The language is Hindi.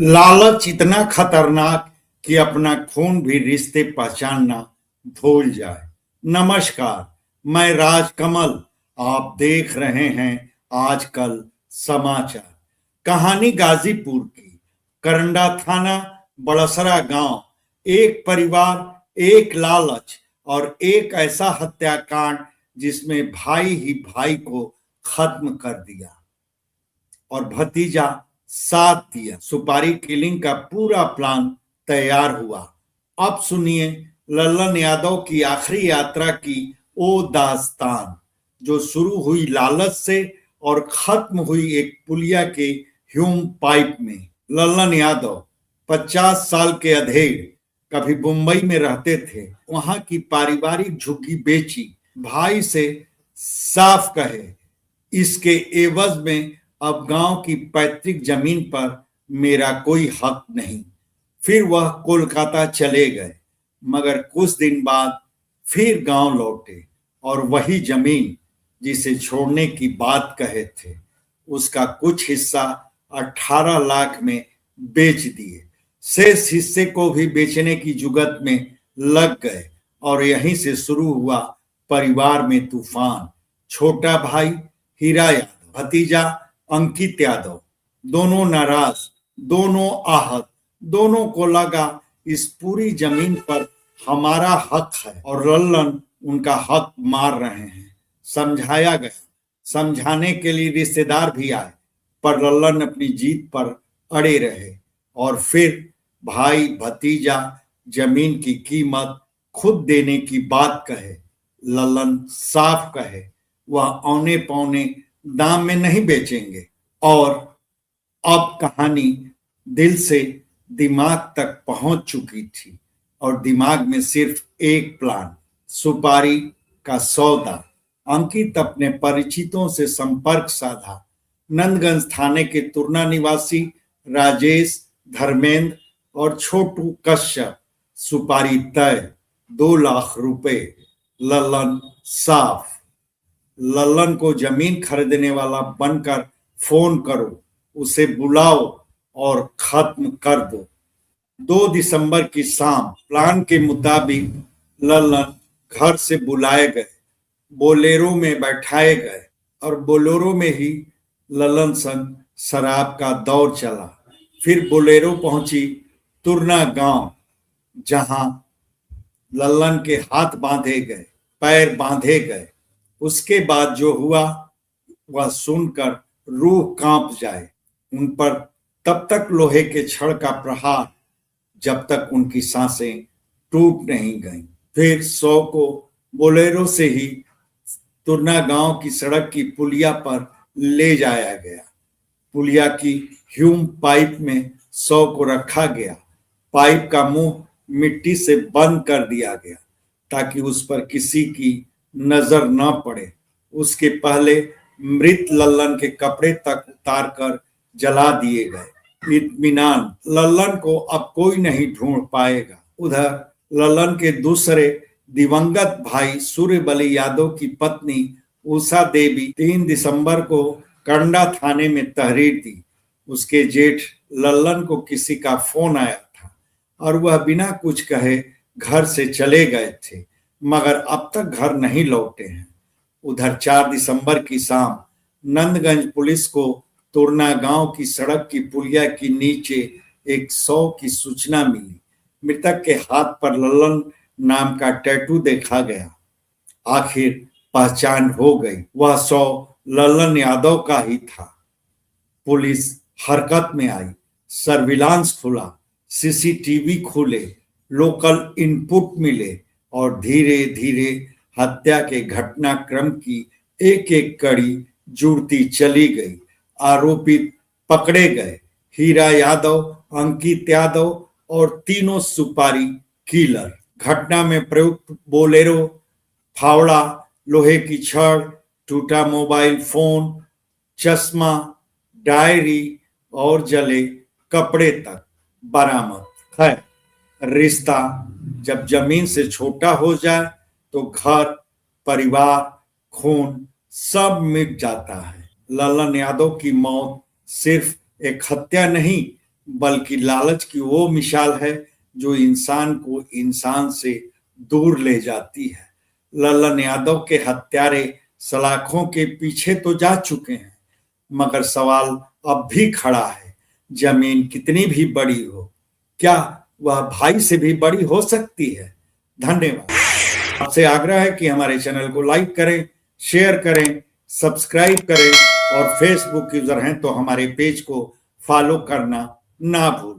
लालच इतना खतरनाक कि अपना खून भी रिश्ते पहचानना भूल जाए। नमस्कार, मैं राजकमल। आप देख रहे हैं आजकल समाचार। कहानी गाजीपुर की। करंडा थाना, बड़सरा गांव। एक परिवार, एक लालच और एक ऐसा हत्याकांड जिसमें भाई ही भाई को खत्म कर दिया और भतीजा साथ दिया। सुपारी किलिंग का पूरा प्लान तैयार हुआ। अब सुनिए लल्लन यादव की आखिरी यात्रा की वो दास्तान, जो शुरू हुई लालच से और खत्म हुई एक पुलिया के ह्यूम पाइप में। लल्लन यादव 50 साल के अधेड़, कभी मुंबई में रहते थे। वहां की पारिवारिक झुग्गी बेची। भाई से साफ कहे, इसके एवज में अब गांव की पैतृक जमीन पर मेरा कोई हक नहीं। फिर वह कोलकाता चले गए, मगर कुछ दिन बाद फिर गांव लौटे और वही जमीन जिसे छोड़ने की बात कहे थे, उसका कुछ हिस्सा 18 लाख में बेच दिए। शेष हिस्से को भी बेचने की जुगत में लग गए और यहीं से शुरू हुआ परिवार में तूफान। छोटा भाई हीरा यादव, भतीजा अंकित यादव, दोनों नाराज, दोनों आहत। दोनों को लगा इस पूरी जमीन पर हमारा हक है और लल्लन उनका हक मार रहे हैं। समझाया गया, समझाने के लिए रिश्तेदार भी आए, पर लल्लन अपनी जीत पर अड़े रहे। और फिर भाई भतीजा जमीन की कीमत खुद देने की बात कहे। लल्लन साफ कहे वह औने पौने दाम में नहीं बेचेंगे। और अब कहानी दिल से दिमाग तक पहुंच चुकी थी और दिमाग में सिर्फ एक प्लान, सुपारी का सौदा। अंकित अपने परिचितों से संपर्क साधा। नंदगंज थाने के तुरना निवासी राजेश, धर्मेंद्र और छोटू कश्यप। सुपारी तय, 2 लाख रुपए। लल्लन साफ, लल्लन को जमीन खरीदने वाला बनकर फोन करो, उसे बुलाओ और खत्म कर दो। 2 दिसंबर की शाम प्लान के मुताबिक लल्लन घर से बुलाए गए, बोलेरो में बैठाए गए और बोलेरो में ही लल्लन संग शराब का दौर चला। फिर बोलेरो पहुंची तुरना गांव, जहां लल्लन के हाथ बांधे गए, पैर बांधे गए। उसके बाद जो हुआ वह सुनकर रूह कांप जाए। उन पर तब तक लोहे के छड़ का प्रहार जब तक उनकी सांसें टूट नहीं गईं। फिर 100 को बोलेरो से ही तुरना गांव की सड़क की पुलिया पर ले जाया गया। पुलिया की ह्यूम पाइप में 100 को रखा गया। पाइप का मुंह मिट्टी से बंद कर दिया गया ताकि उस पर किसी की नजर न पड़े। उसके पहले मृत लल्लन के कपड़े तक उतार कर जला दिए गए। इत्मीनान, लल्लन को अब कोई नहीं ढूंढ पाएगा। उधर लल्लन के दूसरे दिवंगत भाई सूर्यबली यादव की पत्नी उषा देवी 3 दिसंबर को करंडा थाने में तहरीर दी। उसके जेठ लल्लन को किसी का फोन आया था और वह बिना कुछ कहे घर से चले गए थे, मगर अब तक घर नहीं लौटे हैं। उधर 4 दिसंबर की शाम नंदगंज पुलिस को तुरना गांव की सड़क की पुलिया के नीचे एक 100 की सूचना मिली। मृतक के हाथ पर लल्लन नाम का टैटू देखा गया। आखिर पहचान हो गई, वह 100 लल्लन यादव का ही था। पुलिस हरकत में आई, सर्विलांस खुला, सीसीटीवी खुले, लोकल इनपुट मिले और धीरे धीरे हत्या के घटनाक्रम की एक एक कड़ी जुड़ती चली गई। आरोपित पकड़े गए, हीरा यादव, अंकित यादव और तीनों सुपारी किलर। घटना में प्रयुक्त बोलेरो, फावड़ा, लोहे की छड़, टूटा मोबाइल फोन, चश्मा, डायरी और जले कपड़े तक बरामद है। रिश्ता जब जमीन से छोटा हो जाए तो घर, परिवार, खून सब मिट जाता है। लल्लन यादव की मौत सिर्फ एक हत्या नहीं बल्कि लालच की वो मिसाल है जो इंसान को इंसान से दूर ले जाती है। लल्लन यादव के हत्यारे सलाखों के पीछे तो जा चुके हैं, मगर सवाल अब भी खड़ा है, जमीन कितनी भी बड़ी हो, क्या वह भाई से भी बड़ी हो सकती है? धन्यवाद। आपसे आग्रह है कि हमारे चैनल को लाइक करें, शेयर करें, सब्सक्राइब करें और फेसबुक यूजर हैं तो हमारे पेज को फॉलो करना ना भूलें।